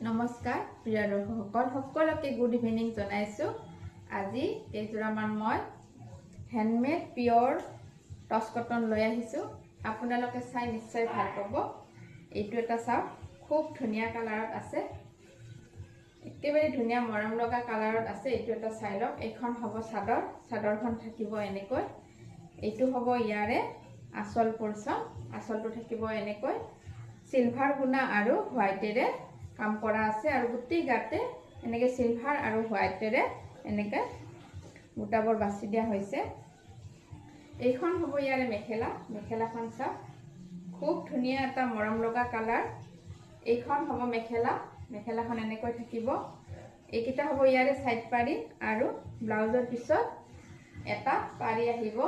নমস্কাৰ প্ৰিয় দৰ্শকসকল সকলোকে গুড ইভিনিং জনাইছো। আজি কেইজোৰামান মই হ্যান্ডমেড পিওর টস কটন লৈ আহিছো। আপোনালোকে চাই নিশ্চয় ভাল পাব। এইটো এটা চাওক, খুব ধুনীয়া কালাৰত আছে, একেবাৰে ধুনীয়া মৰম লগা কালাৰত আছে। এইটো এটা চাই লওক। এইখন হ'ব চাদৰ, চাদৰখন থাকিব এনেকৈ। এইটো হ'ব ইয়াৰে আচল পোৰ্চন, আচলটো থাকিব এনেকৈ। সিলভাৰ গুণা আৰু হোৱাইটেৰে কাম কৰা আছে আৰু গোটেই গাতে এনেকৈ সিলভাৰ আৰু হোৱাইটেৰে এনেকৈ বুটাবোৰ বাছি দিয়া হৈছে। এইখন হ'ব ইয়াৰে মেখেলা, মেখেলাখন চাওক, খুব ধুনীয়া এটা মৰম লগা কালাৰ। এইখন হ'ব মেখেলা, মেখেলাখন এনেকৈ থাকিব। এইকেইটা হ'ব ইয়াৰে সাইড পাৰি আৰু ব্লাউজৰ পিছত এটা পাৰি আহিব।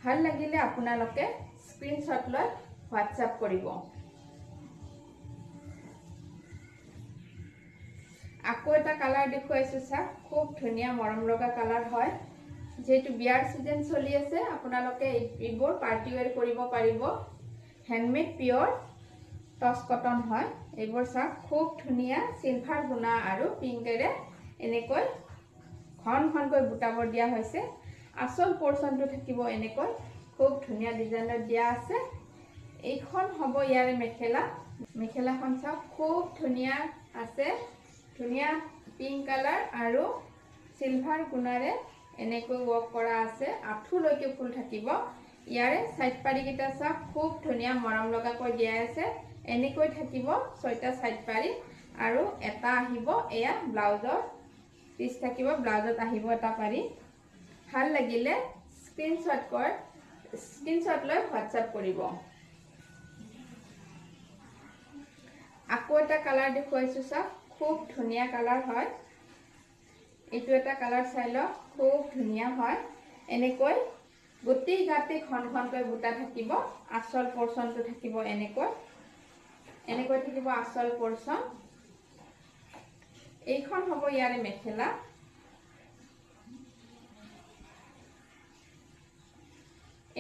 ভাল লাগিলে আপোনালোকে স্ক্ৰিনশ্বট লৈ হোৱাটছআপ কৰিব। আকৌ এটা কালাৰ দেখুৱাইছো চাওক, খুব ধুনীয়া মৰম লগা কালাৰ হয়। যেহেতু বিয়াৰ সিজন চলি আছে, আপোনালোকে এইবোৰ পাৰ্টি ওয়াৰ কৰিব পাৰিব। হ্যান্ডমেড পিওৰ টস কটন হয়। এইবোৰ চাওক, খুব ধুনীয়া সিলভাৰ গুণা আৰু পিংকেৰে এনেকৈ ঘন ঘনকৈ বুটাবোৰ দিয়া হৈছে। আচল পোৰ্চনটো থাকিব এনেকৈ, খুব ধুনীয়া ডিজাইনত দিয়া আছে। এইখন হ'ব ইয়াৰে মেখেলা, মেখেলাখন চাওক, খুব ধুনীয়া আছে, ধুনীয়া পিংক কালাৰ আৰু সিলভাৰ গুণাৰে এনেকৈ ৱৰ্ক কৰা আছে। আঁঠুলৈকে ফুল থাকিব। ইয়াৰে সাইড পাৰি কেইটা চাওক, খুব ধুনীয়া মৰম লগাকৈ দিয়া আছে। এনেকৈ থাকিব 6টা সাইড পাৰি আৰু এটা আহিব এয়া ব্লাউজৰ পিস থাকিব, ব্লাউজত আহিব এটা পাৰি। ভাল লাগিলে স্ক্ৰিনশ্বট লৈ হোৱাটছআপ কৰিব। আকৌ এটা কালাৰ দেখুৱাইছো চাওক, খুব ধুনীয়া কালাৰ হয়। এইটো এটা কালাৰ চাই লওক, খুব ধুনীয়া হয়। এনেকৈ গোটেই গাতে ঘন ঘনকৈ বুটা থাকিব। আচল পোৰ্চনটো থাকিব এনেকৈ, এনেকৈ থাকিব আচল পোৰ্চন। এইখন হ'ব ইয়াৰে মেখেলা,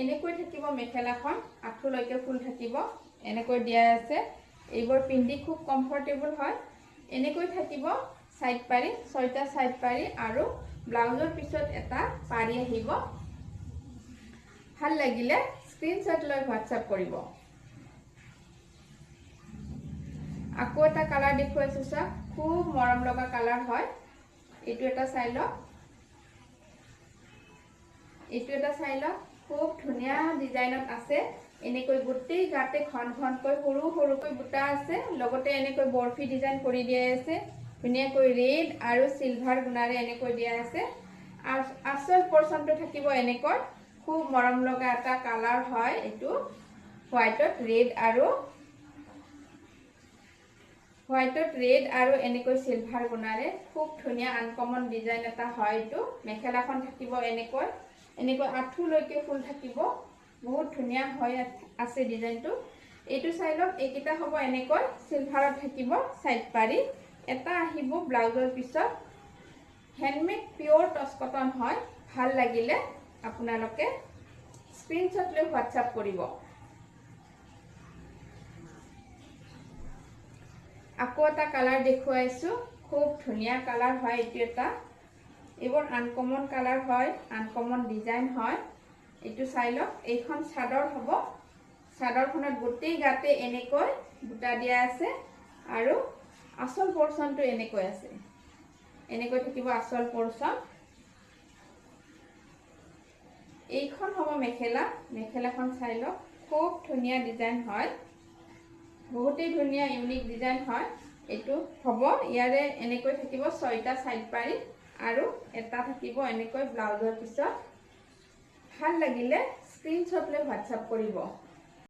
এনেকৈ থাকিব মেখেলাখন। আঁঠুলৈকে ফুল থাকিব, এনেকৈ দিয়া আছে। এইবোৰ পিন্ধি খুব কমফৰ্টেবল হয়। এনেকৈ থাকিব সাইড পাৰি, 6টা সাইড পাৰি আৰু ব্লাউজৰ পিছত এটা পাৰি আহিব। ভাল লাগিলে স্ক্ৰিনশ্বট লৈ হোৱাটছআপ কৰিব। আকৌ এটা কালাৰ দেখুৱাইছো চাওক, খুব মৰম লগা কালাৰ হয়। এইটো এটা চাই লওক, এইটো এটা চাই লওক, খুব ধুনীয়া ডিজাইনত আছে। এনেকৈ গোটেই গাতে ঘন ঘনকৈ সৰু সৰুকৈ বুটা আছে, লগতে এনেকৈ বৰফি ডিজাইন কৰি দিয়া আছে। ধুনীয়াকৈ ৰেড আৰু সিলভাৰ গুণাৰে এনেকৈ দিয়া আছে। আচল পোৰ্চনটো থাকিব এনেকৈ, খুব মৰম লগা এটা কালাৰ হয়। এইটো হোৱাইটত ৰেড আৰু এনেকৈ সিলভাৰ গুণাৰে খুব ধুনীয়া আনকমন ডিজাইন এটা হয়। এইটো মেখেলাখন থাকিব এনেকৈ, এনেকৈ আঁঠুলৈকে ফুল থাকিব। বহুত ধুনীয়া হৈ আছে ডিজাইনটো। এইটো চাই লওক, এইকেইটা হ'ব এনেকৈ সিলভাৰত থাকিব সাইড পাৰি, এটা আহিব ব্লাউজৰ পিছত। হ্যান্ডমেড পিওৰ টস কটন হয়। ভাল লাগিলে আপোনালোকে স্ক্ৰিনশ্বট লৈ হোৱাটছআপ কৰিব। আকৌ এটা কালাৰ দেখুৱাইছো, খুব ধুনীয়া কালাৰ হয়। এইটো এটা, এইবোৰ আনকমন কালাৰ হয়, আনকমন ডিজাইন হয়। এইটো চাই লওক। এইখন চাদৰ হ'ব, চাদৰখনত গোটেই গাতে এনেকৈ বুটা দিয়া আছে আৰু আচল পোৰ্চনটো এনেকৈ আছে, এনেকৈ থাকিব আচল পোৰ্চন। এইখন হ'ব মেখেলা, মেখেলাখন চাই লওক, খুব ধুনীয়া ডিজাইন হয়, বহুতেই ধুনীয়া ইউনিক ডিজাইন হয়। এইটো হ'ব ইয়াৰে এনেকৈ থাকিব 6টা সাইড পাৰি আৰু এটা থাকিব এনেকৈ ব্লাউজৰ পিছত। ভাল লাগিলে স্ক্ৰিনশ্বট লৈ হোৱাটছআপ কৰিব।